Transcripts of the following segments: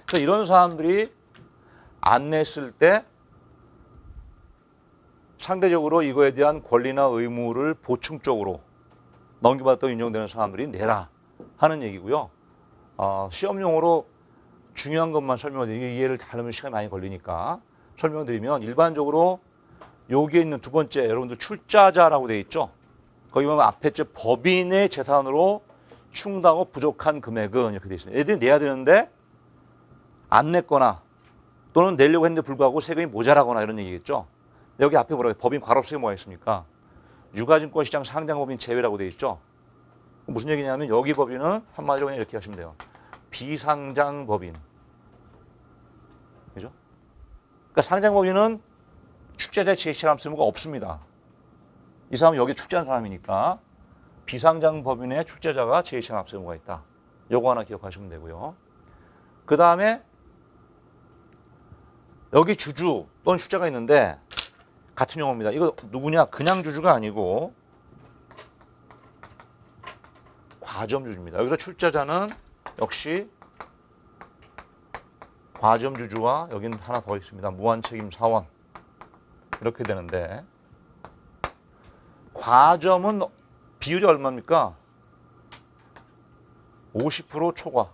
그래서 이런 사람들이 안 냈을 때 상대적으로 이거에 대한 권리나 의무를 보충적으로 넘겨받았다고 인정되는 사람들이 내라 하는 얘기고요. 시험용으로 중요한 것만 설명드리면 이해를 다 하려면 시간이 많이 걸리니까 설명드리면 일반적으로 여기에 있는 두 번째 여러분들 출자자라고 되어 있죠. 거기 보면 앞에 법인의 재산으로 충당하고 부족한 금액은 이렇게 되어 있습니다. 애들이 내야 되는데 안 냈거나 또는 내려고 했는데 불구하고 세금이 모자라거나 이런 얘기겠죠. 여기 앞에 뭐라고 해요? 법인 과로세가 뭐가 있습니까? 유가증권시장 상장법인 제외라고 되어 있죠. 무슨 얘기냐면 여기 법인은 한마디로 그냥 이렇게 하시면 돼요. 비상장법인. 그죠? 그러니까 상장법인은 출자자 제시한 쓸모가 없습니다. 이 사람은 여기 출자한 사람이니까 비상장법인의 출자자가 제시한 압세무가 있다. 요거 하나 기억하시면 되고요. 그 다음에 여기 주주 또는 출자가 있는데 같은 용어입니다. 이거 누구냐? 그냥 주주가 아니고 과점주주입니다. 여기서 출자자는 역시 과점주주와 여기는 하나 더 있습니다. 무한책임 사원. 이렇게 되는데 과점은 비율이 얼마입니까? 50% 초과.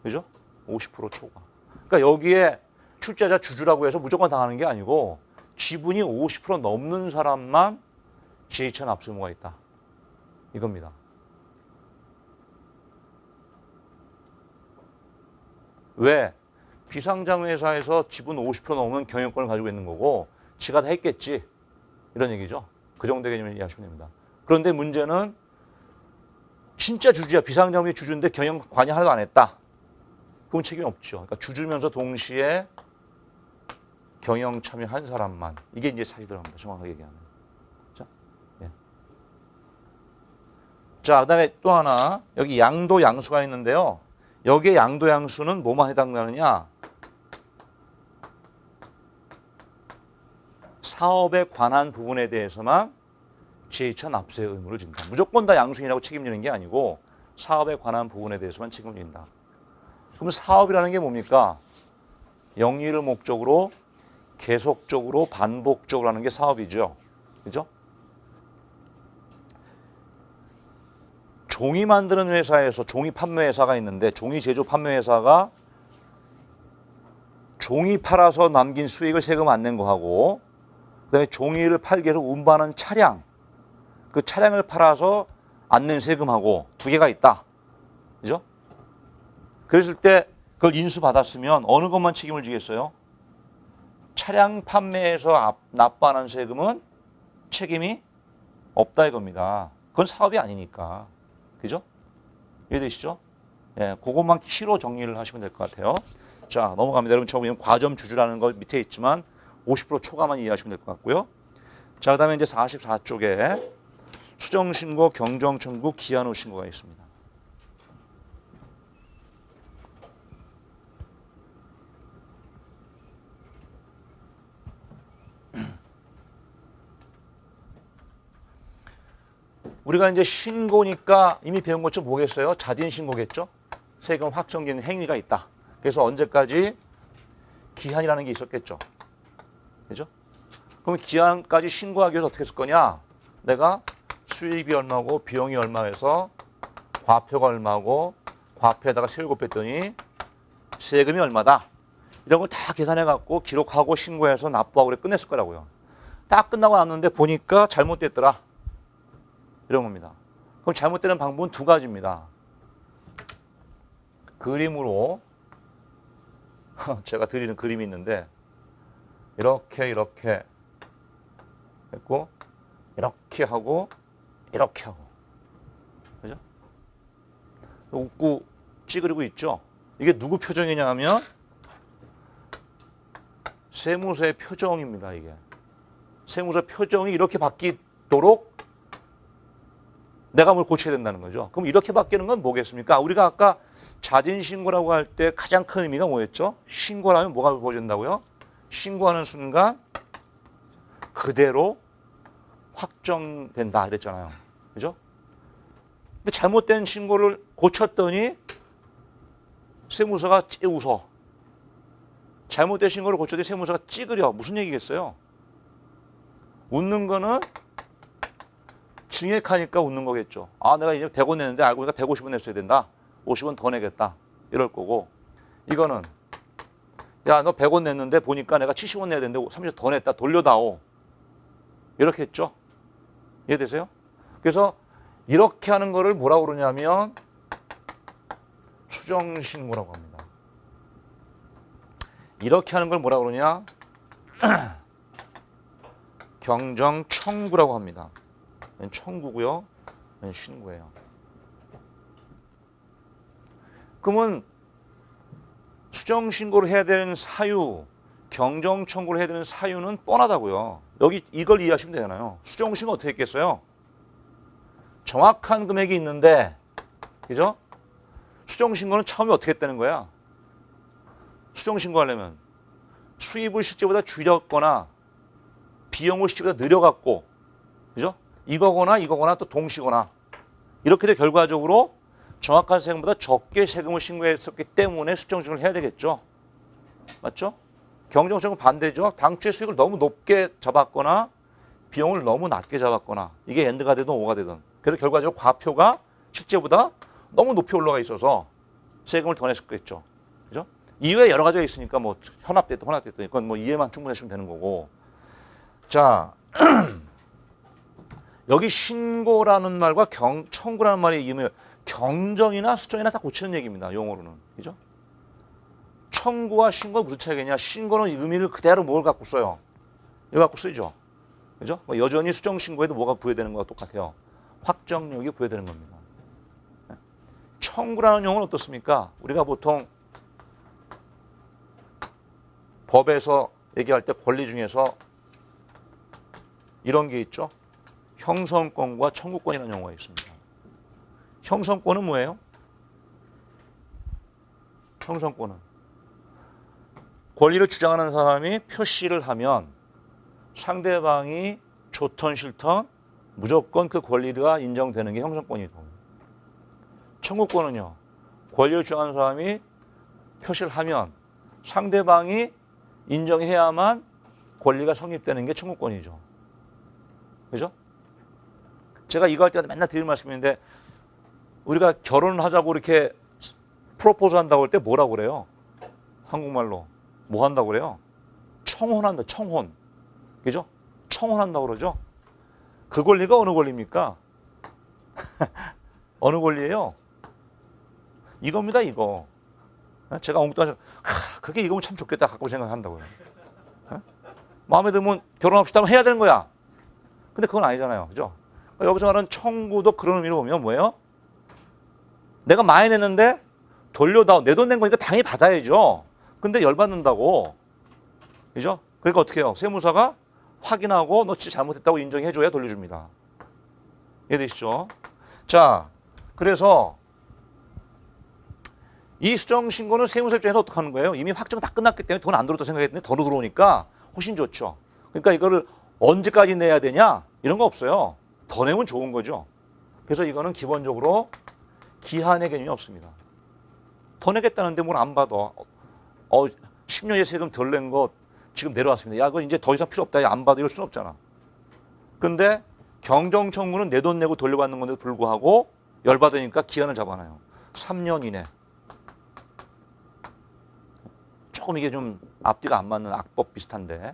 그죠? 50% 초과. 그러니까 여기에 출자자 주주라고 해서 무조건 당하는 게 아니고 지분이 50% 넘는 사람만 제2차 납세의무가 있다. 이겁니다. 왜? 비상장회사에서 지분 50% 넘으면 경영권을 가지고 있는 거고 지가 다 했겠지. 이런 얘기죠. 그 정도 개념을 이해하시면 됩니다. 그런데 문제는 진짜 주주야. 비상장회 주주인데 경영 관여 하나도 안 했다. 그럼 책임이 없죠. 그러니까 주주면서 동시에 경영 참여한 사람만. 이게 이제 사실 들어갑니다. 정확하게 얘기하면. 자, 예. 자, 그 다음에 또 하나. 여기 양도 양수가 있는데요. 여기에 양도 양수는 뭐만 해당되느냐? 사업에 관한 부분에 대해서만 제2차 납세 의무를 진다. 무조건 다 양수인이라고 책임지는 게 아니고 사업에 관한 부분에 대해서만 책임을 진다. 그럼 사업이라는 게 뭡니까? 영리를 목적으로 계속적으로 반복적으로 하는 게 사업이죠. 그죠? 종이 만드는 회사에서 종이 판매 회사가 있는데 종이 제조 판매 회사가 종이 팔아서 남긴 수익을 세금 안 낸 거하고 그다음에 종이를 팔기 위해서 운반하는 차량 그 차량을 팔아서 안 낸 세금하고 두 개가 있다. 그죠? 그랬을 때 그걸 인수받았으면 어느 것만 책임을 지겠어요? 차량 판매에서 납부하는 세금은 책임이 없다 이겁니다. 그건 사업이 아니니까. 그죠? 이해되시죠? 예, 그것만 키로 정리를 하시면 될 것 같아요. 자, 넘어갑니다. 여러분, 저거 과점 주주라는 거 밑에 있지만 50% 초과만 이해하시면 될 것 같고요. 자, 그 다음에 이제 44쪽에 수정신고, 경정청구, 기한 후 신고가 있습니다. 우리가 이제 신고니까 이미 배운 것 좀 뭐겠어요? 자진 신고겠죠? 세금 확정되는 행위가 있다. 그래서 언제까지 기한이라는 게 있었겠죠. 그죠? 그럼 기한까지 신고하기 위해서 어떻게 했을 거냐? 내가 수입이 얼마고 비용이 얼마해서 과표가 얼마고 과표에다가 세율 곱했더니 세금이 얼마다. 이런 걸 다 계산해 갖고 기록하고 신고해서 납부하고 그래 끝냈을 거라고요. 딱 끝나고 났는데 보니까 잘못됐더라. 이런 겁니다. 그럼 잘못되는 방법은 두 가지입니다. 그림으로 제가 드리는 그림이 있는데 이렇게 했고 이렇게 하고 이렇게 하고 그죠? 웃고 찌그리고 있죠? 이게 누구 표정이냐 하면 세무서의 표정입니다. 이게 세무서 표정이 이렇게 바뀌도록 내가 뭘 고쳐야 된다는 거죠. 그럼 이렇게 바뀌는 건 뭐겠습니까? 우리가 아까 자진신고라고 할 때 가장 큰 의미가 뭐였죠? 신고라면 뭐가 보여진다고요? 신고하는 순간 그대로 확정된다 그랬잖아요. 그죠? 근데 잘못된 신고를 고쳤더니 세무서가 웃어. 잘못되신 거를 고쳤더니 세무서가 찌그려. 무슨 얘기겠어요? 웃는 거는 증액하니까 웃는 거겠죠. 아, 내가 이제 100원 냈는데 알고 보니까 150원 냈어야 된다. 50원 더 내겠다. 이럴 거고. 이거는 야, 너 100원 냈는데 보니까 내가 70원 내야 되는데 30원 더 냈다. 돌려다오. 이렇게 했죠. 이해되세요? 그래서 이렇게 하는 거를 뭐라고 그러냐면 수정신고라고 합니다. 이렇게 하는 걸 뭐라고 그러냐? 경정청구라고 합니다. 청구고요. 신고예요. 그러면 수정신고를 해야 되는 사유, 경정청구를 해야 되는 사유는 뻔하다고요. 여기 이걸 이해하시면 되잖아요. 수정신고 어떻게 했겠어요? 정확한 금액이 있는데, 그죠? 수정신고는 처음에 어떻게 했다는 거야? 수정신고하려면 수입을 실제보다 줄였거나 비용을 실제보다 늘려갖고, 그죠? 이거거나 또 동시거나 이렇게 돼 결과적으로 정확한 세금보다 적게 세금을 신고했었기 때문에 수정신고를 해야 되겠죠. 맞죠? 경정청구 반대죠. 당초에 수익을 너무 높게 잡았거나 비용을 너무 낮게 잡았거나 이게 엔드가 되든 오가 되든 그래서 결과적으로 과표가 실제보다 너무 높이 올라가 있어서 세금을 더 냈었겠죠. 그죠? 이외에 여러 가지가 있으니까 뭐 혼합됐든 이건 뭐 이해만 충분히 하시면 되는 거고. 자, 여기 신고라는 말과 청구라는 말의 의미 경정이나 수정이나 다 고치는 얘기입니다. 용어로는. 그죠? 청구와 신고가 무슨 차이겠냐? 신고는 의미를 그대로 뭘 갖고 써요? 이거 갖고 쓰죠. 그죠? 뭐 여전히 수정 신고에도 뭐가 부여되는 거와 똑같아요. 확정력이 부여되는 겁니다. 청구라는 용어는 어떻습니까? 우리가 보통 법에서 얘기할 때 권리 중에서 이런 게 있죠. 형성권과 청구권이라는 용어가 있습니다. 형성권은 뭐예요? 형성권은 권리를 주장하는 사람이 표시를 하면 상대방이 좋던 싫던 무조건 그 권리가 인정되는 게 형성권이고, 청구권은요, 권리를 주장하는 사람이 표시를 하면 상대방이 인정해야만 권리가 성립되는 게 청구권이죠. 그죠? 제가 이거 할 때마다 맨날 드리는 말씀인데, 우리가 결혼을 하자고 이렇게 프로포즈 한다고 할 때 뭐라고 그래요? 한국말로 뭐 한다고 그래요? 청혼한다. 청혼. 그죠? 청혼한다고 그러죠? 그 권리가 어느 권리입니까? 어느 권리예요? 이겁니다. 이거. 제가 엉뚱하죠. 그게 이거면 참 좋겠다 갖고 생각한다고요. 마음에 들면 결혼합시다 하면 해야 되는 거야. 근데 그건 아니잖아요. 그죠? 여기서 말하는 청구도 그런 의미로 보면 뭐예요? 내가 많이 냈는데 돌려다오. 내 돈 낸 거니까 당연히 받아야죠. 근데 열받는다고. 그죠? 그러니까 어떻게 해요? 세무사가 확인하고 너 진짜 잘못했다고 인정해줘야 돌려줍니다. 이해되시죠? 자, 그래서 이 수정신고는 세무사 입장에서 어떻게 하는 거예요? 이미 확정 다 끝났기 때문에 돈 안 들어왔다고 생각했는데 더 들어오니까 훨씬 좋죠. 그러니까 이거를 언제까지 내야 되냐? 이런 거 없어요. 더 내면 좋은 거죠. 그래서 이거는 기본적으로 기한의 개념이 없습니다. 더 내겠다는데 뭘 안 받아. 10년에 세금 덜 낸 거 지금 내려왔습니다. 야, 그건 이제 더 이상 필요 없다. 야, 안 받아. 이럴 수는 없잖아. 근데 경정청구는 내 돈 내고 돌려받는 건데도 불구하고 열받으니까 기한을 잡아놔요. 3년 이내. 조금 이게 좀 앞뒤가 안 맞는 악법 비슷한데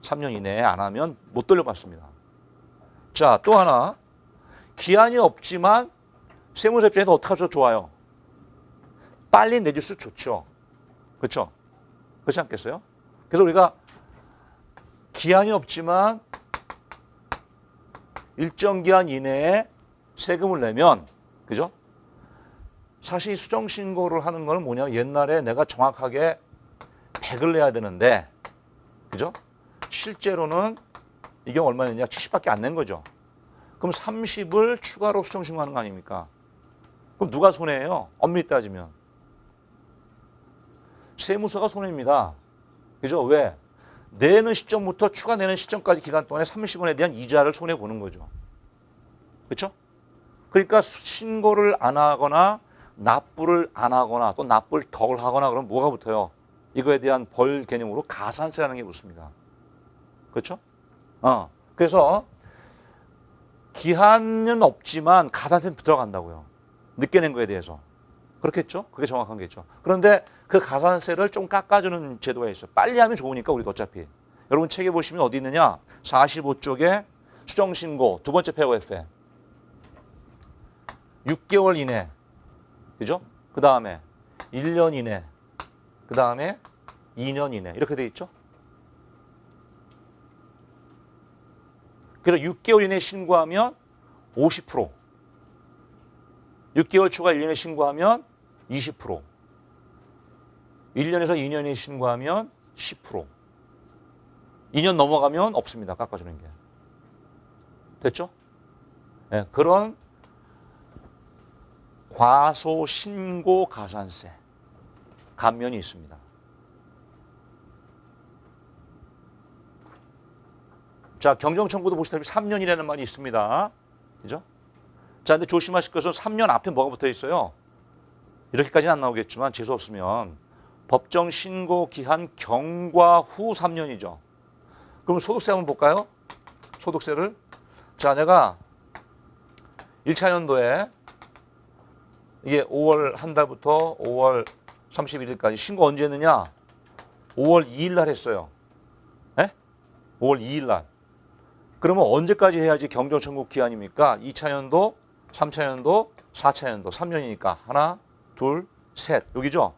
3년 이내에 안 하면 못 돌려받습니다. 자, 또 하나. 기한이 없지만 세무사 입장에서 어떻게 하셔도 좋아요. 빨리 내줄 수 좋죠. 그렇죠? 그렇지 않겠어요? 그래서 우리가 기한이 없지만 일정 기한 이내에 세금을 내면, 그죠? 사실 수정신고를 하는 거는 뭐냐면 옛날에 내가 정확하게 100을 내야 되는데, 그죠? 실제로는 이게 얼마였냐? 70밖에 안 낸 거죠. 그럼 30을 추가로 수정신고하는 거 아닙니까? 그럼 누가 손해예요? 엄밀히 따지면. 세무서가 손해입니다. 그죠? 왜? 내는 시점부터 추가 내는 시점까지 기간 동안에 30원에 대한 이자를 손해보는 거죠. 그렇죠? 그러니까 신고를 안 하거나 납부를 안 하거나 또 납부를 덜 하거나 그러면 뭐가 붙어요? 이거에 대한 벌 개념으로 가산세라는 게 붙습니다. 그렇죠? 그래서 기한은 없지만 가산세는 들어간다고요. 늦게 낸 거에 대해서. 그렇겠죠? 그게 정확한 게죠. 그런데 그 가산세를 좀 깎아주는 제도가 있어요. 빨리 하면 좋으니까 우리도 어차피. 여러분 책에 보시면 어디 있느냐? 45쪽에 수정신고 두 번째 패러그래프에 6개월 이내, 그죠? 그 다음에 1년 이내, 그 다음에 2년 이내 이렇게 돼 있죠? 그래서 6개월 이내 신고하면 50%, 6개월 초과 1년에 신고하면 20%, 1년에서 2년에 신고하면 10%, 2년 넘어가면 없습니다. 깎아주는 게. 됐죠? 네, 그런 과소신고 가산세 감면이 있습니다. 자, 경정청구도 보시다시피 3년이라는 말이 있습니다. 그죠? 자, 근데 조심하실 것은 3년 앞에 뭐가 붙어 있어요? 이렇게까지는 안 나오겠지만 재수 없으면 법정 신고 기한 경과 후 3년이죠. 그럼 소득세 한번 볼까요? 소득세를. 자, 내가 1차 연도에 이게 5월 한 달부터 5월 31일까지 신고 언제 했느냐? 5월 2일 날 했어요. 에? 5월 2일 날. 그러면 언제까지 해야지 경정청구 기한입니까? 2차 연도, 3차 연도, 4차 연도, 3년이니까 하나, 둘, 셋. 여기죠?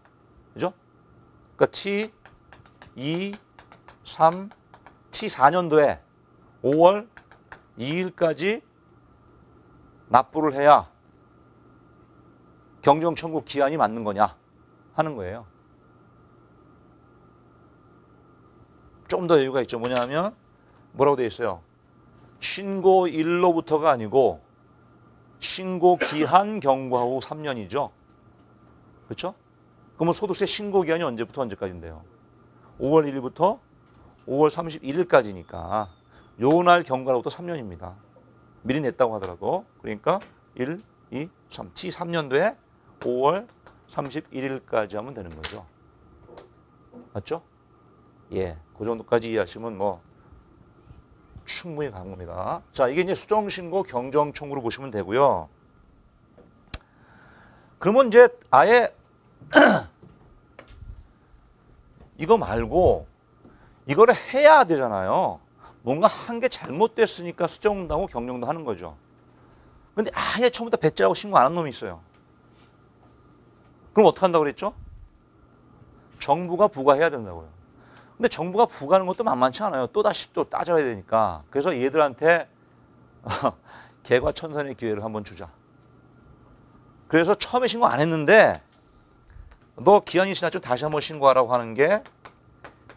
그죠? 그러니까 T 2, 3, T 4년도에 5월 2일까지 납부를 해야 경정청구 기한이 맞는 거냐 하는 거예요. 좀 더 여유가 있죠. 뭐냐면 뭐라고 되어 있어요? 신고일로부터가 아니고 신고 기한 경과 후 3년이죠. 그렇죠? 그러면 소득세 신고 기한이 언제부터 언제까지인데요? 5월 1일부터 5월 31일까지니까 요 날 경과로부터 3년입니다. 미리 냈다고 하더라도. 그러니까 1, 2, 3, T 3년도에 5월 31일까지 하면 되는 거죠. 맞죠? 예, 그 정도까지 이해하시면 뭐 충분히 가는 겁니다. 자, 이게 이제 수정신고 경정청구로 보시면 되고요. 그러면 이제 아예 이거 말고 이거를 해야 되잖아요. 뭔가 한 게 잘못됐으니까 수정도 하고 경정도 하는 거죠. 근데 아예 처음부터 배째라고 신고 안 한 놈이 있어요. 그럼 어떻게 한다고 그랬죠? 정부가 부과해야 된다고요. 근데 정부가 부과하는 것도 만만치 않아요. 또다시 또 따져야 되니까. 그래서 얘들한테 개과천선의 기회를 한번 주자. 그래서 처음에 신고 안 했는데 너 기한이 지났죠? 다시 한번 신고하라고 하는 게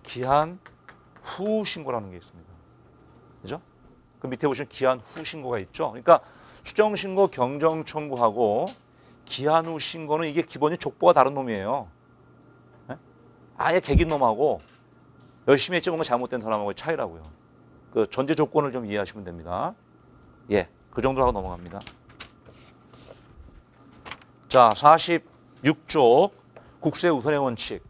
기한 후 신고라는 게 있습니다. 그죠? 그 밑에 보시면 기한 후 신고가 있죠. 그러니까 수정신고 경정청구하고 기한 후 신고는 이게 기본이 족보가 다른 놈이에요. 네? 아예 개긴 놈하고 열심히 했지 뭔가 잘못된 사람하고의 차이라고요. 그 전제 조건을 좀 이해하시면 됩니다. 예, 그 정도로 하고 넘어갑니다. 자, 46쪽 국세 우선의 원칙.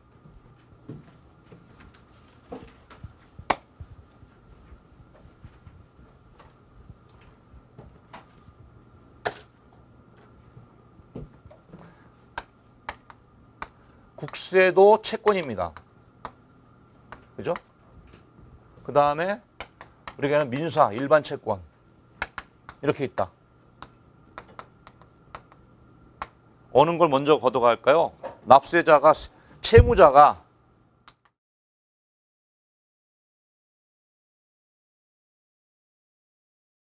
국세도 채권입니다. 그죠? 그 다음에 우리가 하는 민사, 일반 채권 이렇게 있다. 어느 걸 먼저 걷어갈까요? 납세자가, 채무자가